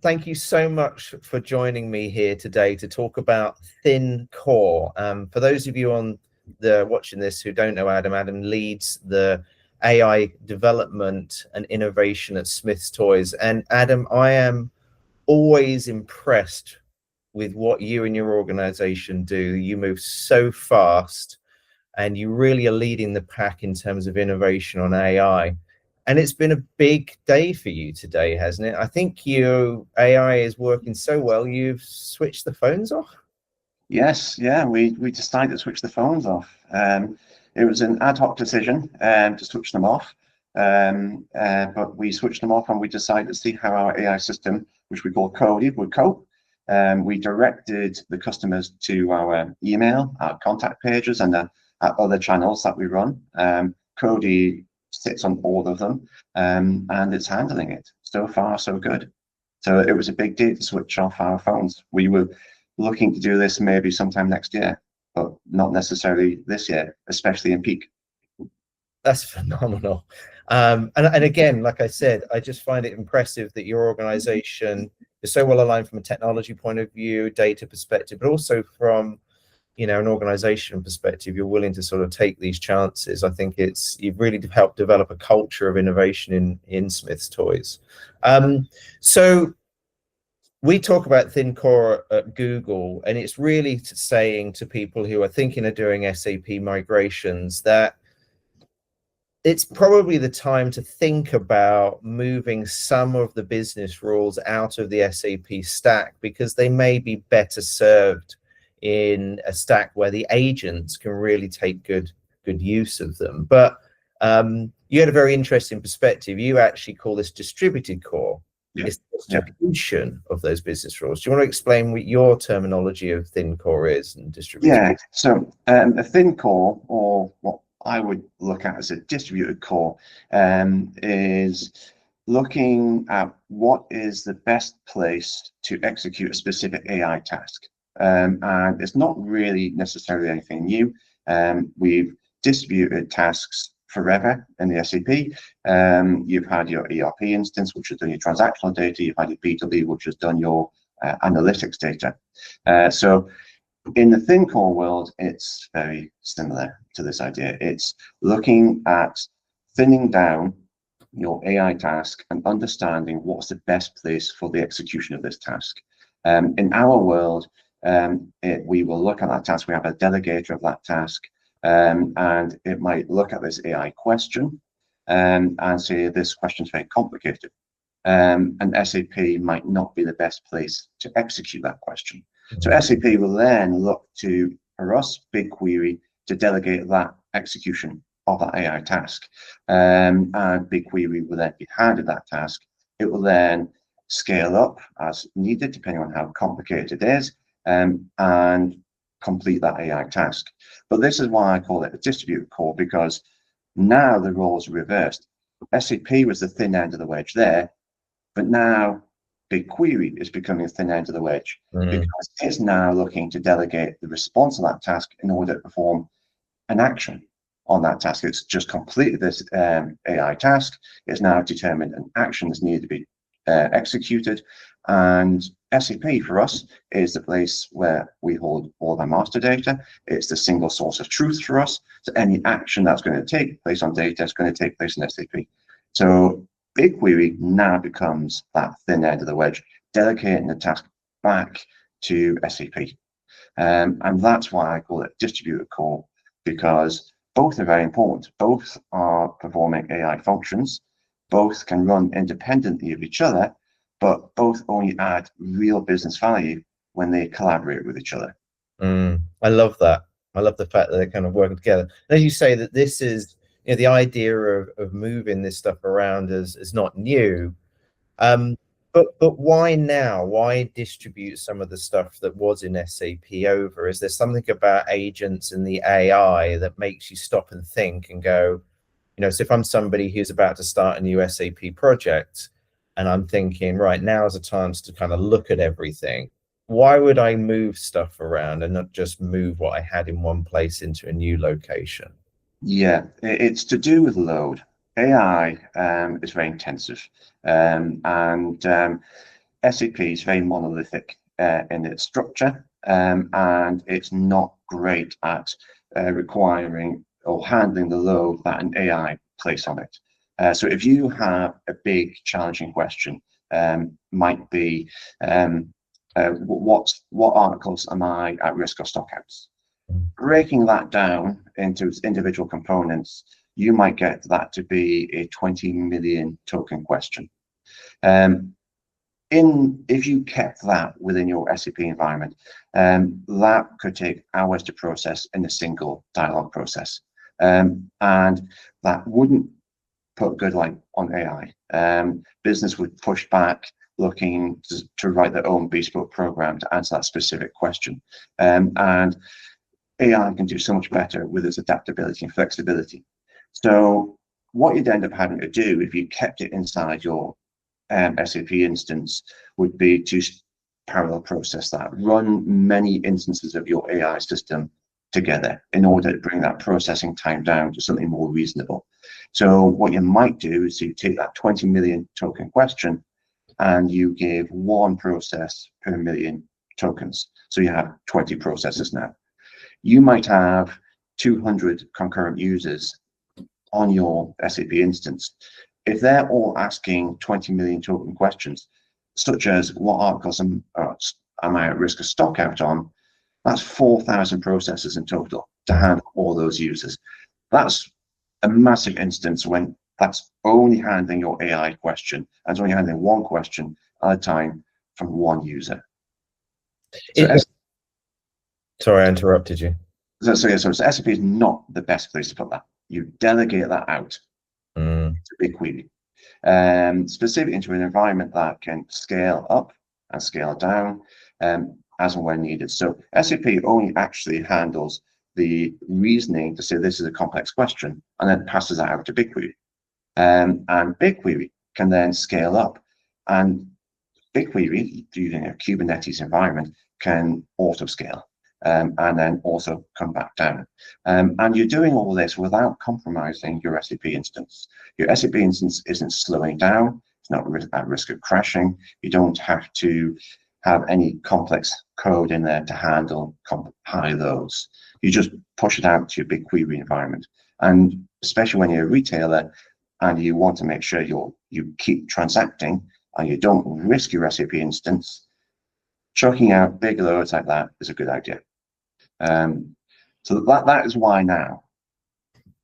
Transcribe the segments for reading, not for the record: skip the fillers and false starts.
thank you so much for joining me here today to talk about thin core. For those of you on the watching this who don't know Adam, Adam leads the AI development and innovation at Smyths Toys. And Adam, I am always impressed with what you and your organization do. You move so fast and you really are leading the pack in terms of innovation on AI. And it's been a big day for you today, hasn't it? I think your AI is working so well, you've switched the phones off. Yes, yeah, we decided to switch the phones off. It was an ad hoc decision to switch them off, but we switched them off and we decided to see how our AI system, which we call Cody, would cope. We directed the customers to our email, our contact pages, and our other channels that we run. Cody sits on all of them, and it's handling it. So far, so good. So it was a big deal to switch off our phones. We were looking to do this maybe sometime next year, but not necessarily this year, especially in peak. That's phenomenal. And again, like I said, I just find it impressive that your organization is so well aligned from a technology point of view, data perspective, but also from an organization perspective. You're willing to sort of take these chances. I think you've really helped develop a culture of innovation in Smyths Toys. So we talk about thin core at Google, and it's really saying to people who are thinking of doing SAP migrations that it's probably the time to think about moving some of the business rules out of the SAP stack, because they may be better served in a stack where the agents can really take good use of them. But you had a very interesting perspective. You actually call this distributed core. Yeah. It's the distribution of those business rules. Do you want to explain what your terminology of thin core is and distributed? Yeah, so a thin core, or what I would look at as a distributed core, is looking at what is the best place to execute a specific AI task. And it's not really necessarily anything new. We've distributed tasks forever in the SAP. You've had your ERP instance, which has done your transactional data. You've had your B2B, which has done your analytics data. So in the thin core world, it's very similar to this idea. It's looking at thinning down your AI task and understanding what's the best place for the execution of this task. In our world, we will look at that task. We have a delegator of that task, and it might look at this AI question and say this question is very complicated, and SAP might not be the best place to execute that question. So SAP will then look to, for us, BigQuery to delegate that execution of that AI task, and BigQuery will then be handed that task. It will then scale up as needed, depending on how complicated it is, and complete that AI task. But this is why I call it a distributed core, because now the roles are reversed. SAP was the thin end of the wedge there, but now BigQuery is becoming the thin end of the wedge, because it's now looking to delegate the response of that task in order to perform an action on that task. It's just completed this AI task. It's now determined an action is needed to be executed, and SAP for us is the place where we hold all our master data. It's the single source of truth for us. So any action that's going to take place on data is going to take place in SAP. So BigQuery now becomes that thin end of the wedge, delegating the task back to SAP. And that's why I call it distributed core, because both are very important. Both are performing AI functions. Both can run independently of each other, but both only add real business value when they collaborate with each other. I love that. I love the fact that they're kind of working together. And as you say, that this is, the idea of moving this stuff around is not new. But why now? Why distribute some of the stuff that was in SAP over? Is there something about agents and the AI that makes you stop and think and go, so if I'm somebody who's about to start a new SAP project and I'm thinking, right, now is the time to kind of look at everything, why would I move stuff around and not just move what I had in one place into a new location? Yeah, it's to do with load. AI is very intensive, and SAP is very monolithic in its structure, and it's not great at requiring or handling the load that an AI place on it. So if you have a big challenging question, might be what articles am I at risk of stockouts? Breaking that down into its individual components, you might get that to be a 20 million token question. If you kept that within your SAP environment, that could take hours to process in a single dialogue process. And that wouldn't put good light on AI. Business would push back looking to write their own bespoke program to answer that specific question. And AI can do so much better with its adaptability and flexibility. So what you'd end up having to do if you kept it inside your SAP instance would be to parallel process that, run many instances of your AI system together in order to bring that processing time down to something more reasonable. So what you might do is you take that 20 million token question and you give one process per million tokens. So you have 20 processes now. You might have 200 concurrent users on your SAP instance. If they're all asking 20 million token questions, such as what articles am I at risk of stock out on, that's 4,000 processes in total to handle all those users. That's a massive instance when that's only handling your AI question, and it's only handling one question at a time from one user. So Sorry, I interrupted you. So SAP is not the best place to put that. You delegate that out to BigQuery, specific into an environment that can scale up and scale down as and when needed. So SAP only actually handles the reasoning to say this is a complex question and then passes that out to BigQuery. And BigQuery can then scale up, and BigQuery, using a Kubernetes environment, can auto scale. And then also come back down. And you're doing all this without compromising your SAP instance. Your SAP instance isn't slowing down, it's not at risk of crashing. You don't have to have any complex code in there to handle high loads. You just push it out to your BigQuery environment. And especially when you're a retailer and you want to make sure you keep transacting and you don't risk your SAP instance, chucking out big loads like that is a good idea. So that is why now.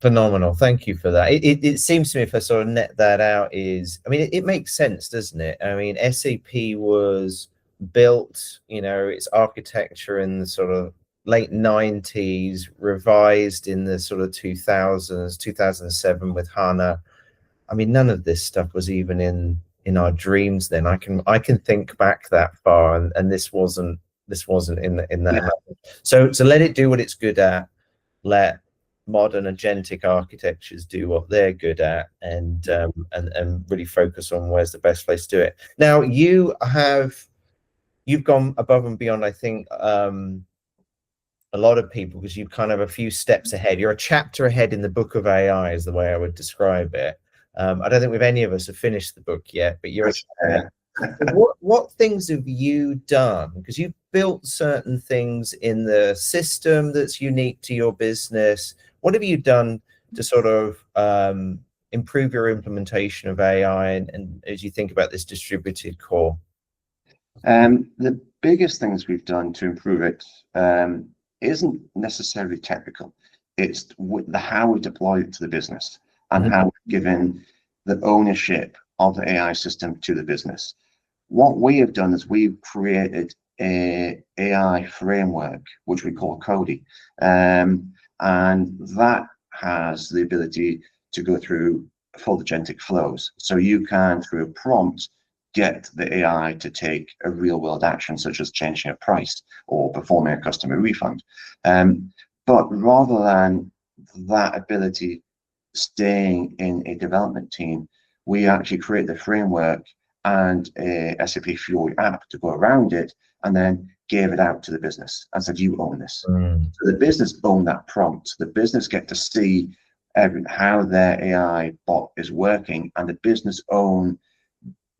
Phenomenal. Thank you for that. It seems to me, if I sort of net that out, I mean, it makes sense, doesn't it? I mean, SAP was built, its architecture in the sort of late 90s, revised in the sort of 2000s, 2007 with HANA. I mean, none of this stuff was even in our dreams then. I can think back that far, and this wasn't in that. Yeah. So let it do what it's good at. Let modern agentic architectures do what they're good at, and really focus on where's the best place to do it. Now you've gone above and beyond, I think, a lot of people, because you've kind of a few steps ahead. You're a chapter ahead in the book of AI is the way I would describe it. I don't think we've any of us have finished the book yet, but you're what things have you done? Because you've built certain things in the system that's unique to your business. What have you done to sort of improve your implementation of AI and as you think about this distributed core? The biggest things we've done to improve it isn't necessarily technical. It's how we deploy it to the business and how we've given the ownership of the AI system to the business. What we have done is we've created a AI framework, which we call Cody, and that has the ability to go through full agentic flows. So you can, through a prompt, get the AI to take a real world action, such as changing a price or performing a customer refund. But rather than that ability staying in a development team, we actually create the framework and a SAP Fiori app to go around it, and then gave it out to the business and said, you own this. So the business own that prompt. The business get to see how their AI bot is working, and the business own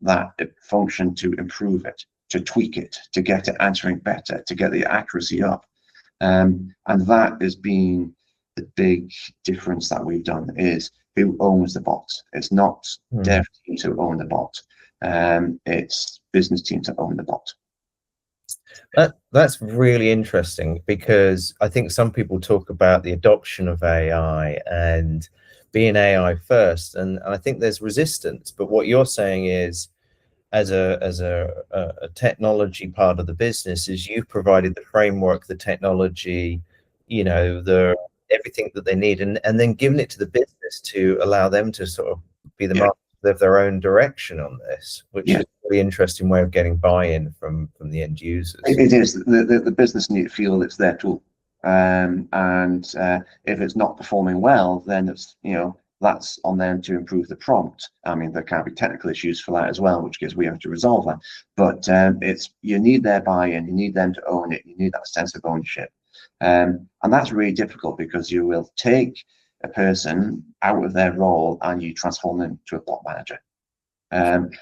that function to improve it, to tweak it, to get it answering better, to get the accuracy up. And that has been the big difference that we've done, is who owns the bot. It's not dev teams who own the bot. It's business teams that own the bot. That's really interesting, because I think some people talk about the adoption of AI and being AI first, and I think there's resistance. But what you're saying is, as a technology part of the business, is you've provided the framework, the technology, the everything that they need, and then given it to the business to allow them to sort of be the master of their own direction on this, which is a really interesting way of getting buy-in from the end users. It is. The business need to feel it's their tool, and if it's not performing well, then it's, that's on them to improve the prompt. I mean, there can be technical issues for that as well, which is we have to resolve that. But you need their buy-in, you need them to own it, you need that sense of ownership, and that's really difficult, because you will take a person out of their role and you transform them to a bot manager. And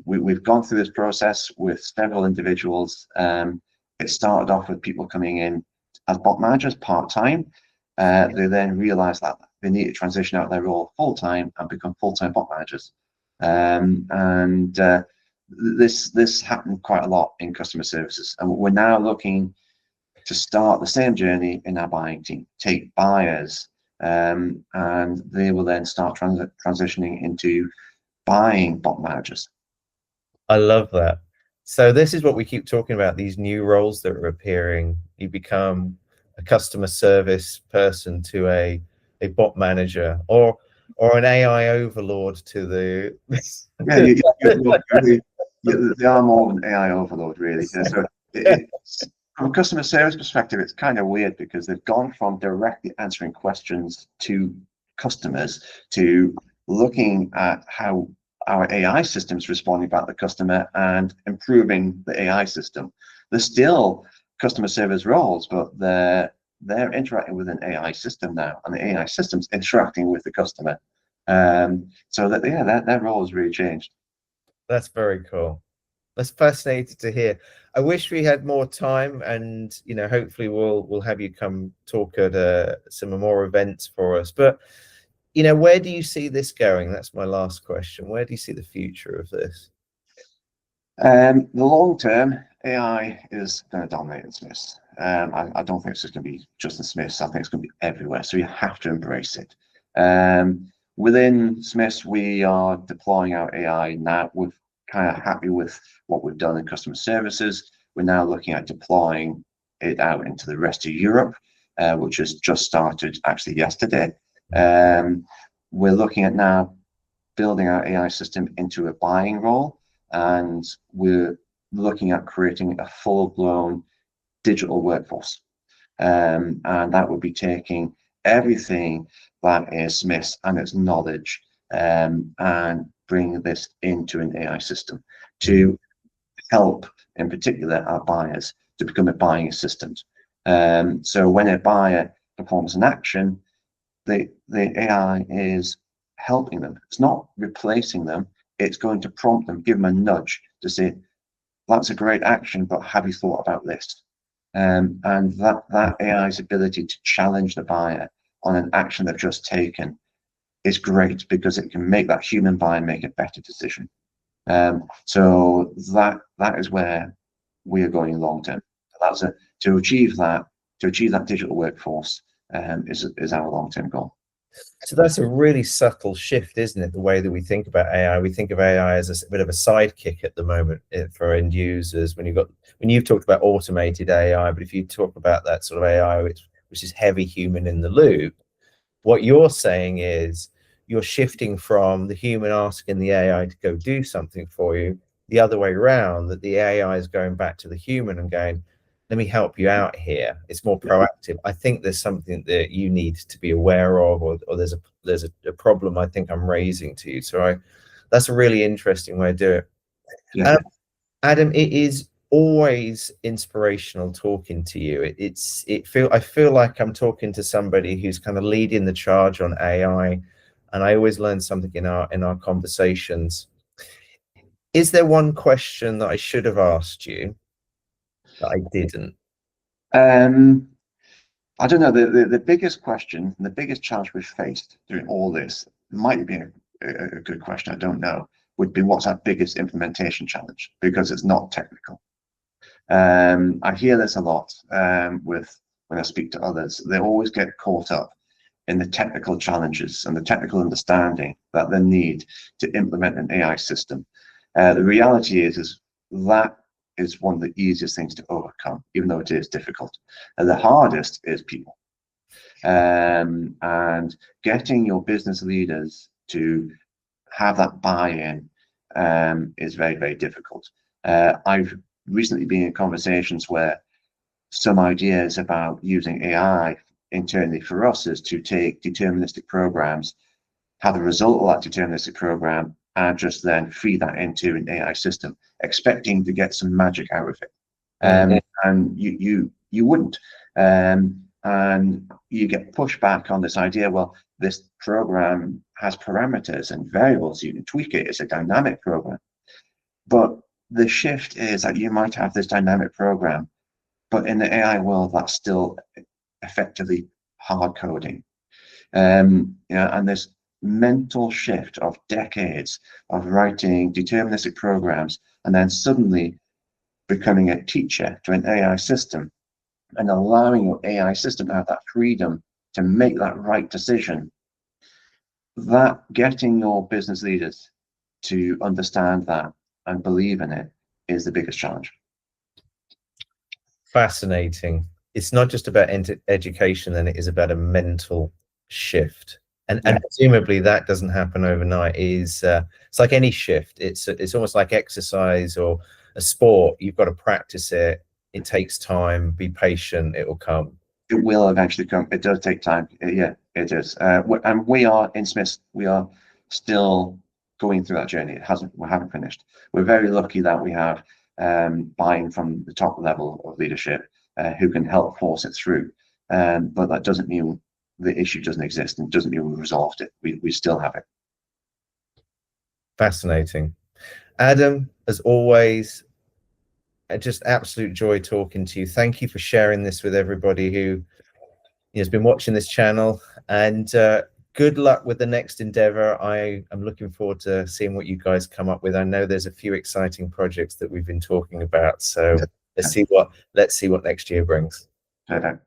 we've gone through this process with several individuals. It started off with people coming in as bot managers part-time. They then realized that they need to transition out of their role full-time and become full-time bot managers. This happened quite a lot in customer services, and we're now looking to start the same journey in our buying team, take buyers, and they will then start transitioning into buying bot managers. I love that. So this is what we keep talking about, these new roles that are appearing. You become a customer service person to a bot manager, or an AI overlord to the they are more of an AI overload, really. So from a customer service perspective, it's kind of weird, because they've gone from directly answering questions to customers to looking at how our AI system is responding about the customer and improving the AI system. They're still customer service roles, but they're interacting with an AI system now, and the AI system's interacting with the customer. So that their role has really changed. That's very cool. That's fascinating to hear. I wish we had more time, and hopefully we'll have you come talk at some more events for us. But where do you see this going? That's my last question. Where do you see the future of this? The long term, AI is going to dominate in Smiths. I don't think it's just going to be just in Smiths. I think it's going to be everywhere. So you have to embrace it. Within Smiths, we are deploying our AI now. We're kind of happy with what we've done in customer services. We're now looking at deploying it out into the rest of Europe, which has just started actually yesterday. We're looking at now building our AI system into a buying role, and we're looking at creating a full-blown digital workforce. And that would be taking everything that is Smiths and its knowledge, and bringing this into an AI system to help, in particular, our buyers to become a buying assistant. So when a buyer performs an action, the AI is helping them. It's not replacing them. It's going to prompt them, give them a nudge to say, that's a great action, but have you thought about this? And that AI's ability to challenge the buyer on an action they've just taken is great, because it can make that human buyer make a better decision. So that is where we are going long term. To achieve that digital workforce is our long term goal. So that's a really subtle shift, isn't it? The way that we think about AI. We think of AI as a bit of a sidekick at the moment for end users. When you've talked about automated AI, but if you talk about that sort of AI, which is heavy human in the loop, what you're saying is you're shifting from the human asking the AI to go do something for you, the other way around, that the AI is going back to the human and going, let me help you out here. It's more proactive. I think there's something that you need to be aware of, or there's a problem I think I'm raising to you. So that's a really interesting way to do it. Yeah. Adam, it is always inspirational talking to you. I feel like I'm talking to somebody who's kind of leading the charge on AI, and I always learn something in our conversations. Is there one question that I should have asked you that I didn't? I don't know. The biggest question, the biggest challenge we've faced during all this, might be a good question, I don't know, would be what's our biggest implementation challenge, because it's not technical. I hear this a lot with when I speak to others. They always get caught up in the technical challenges and the technical understanding that they need to implement an AI system. The reality is that is one of the easiest things to overcome, even though it is difficult. And the hardest is people. And getting your business leaders to have that buy-in is very, very difficult. I've recently been in conversations where some ideas about using AI internally for us is to take deterministic programs, have the result of that deterministic program, and just then feed that into an AI system, expecting to get some magic out of it. And you wouldn't. And you get pushback on this idea, well, this program has parameters and variables, you can tweak it, it's a dynamic program. But the shift is that you might have this dynamic program, but in the AI world, that's still effectively hard coding. And this mental shift of decades of writing deterministic programs and then suddenly becoming a teacher to an AI system and allowing your AI system to have that freedom to make that right decision, that getting your business leaders to understand that and believe in it is the biggest challenge. Fascinating. It's not just about education, then it is about a mental shift. And presumably that doesn't happen overnight. It's like any shift. It's almost like exercise or a sport. You've got to practice it. It takes time. Be patient. It will come. It will eventually come. It does take time. Yeah, it is. And we are in Smyths. We are still going through that journey. We haven't finished. We're very lucky that we have buy-in from the top level of leadership who can help force it through. But that doesn't mean the issue doesn't exist, and doesn't mean we resolved it. We still have it. Fascinating. Adam, as always, just absolute joy talking to you. Thank you for sharing this with everybody who has been watching this channel, and good luck with the next endeavor. I am looking forward to seeing what you guys come up with. I know there's a few exciting projects that we've been talking about, so let's see what next year brings. Perfect.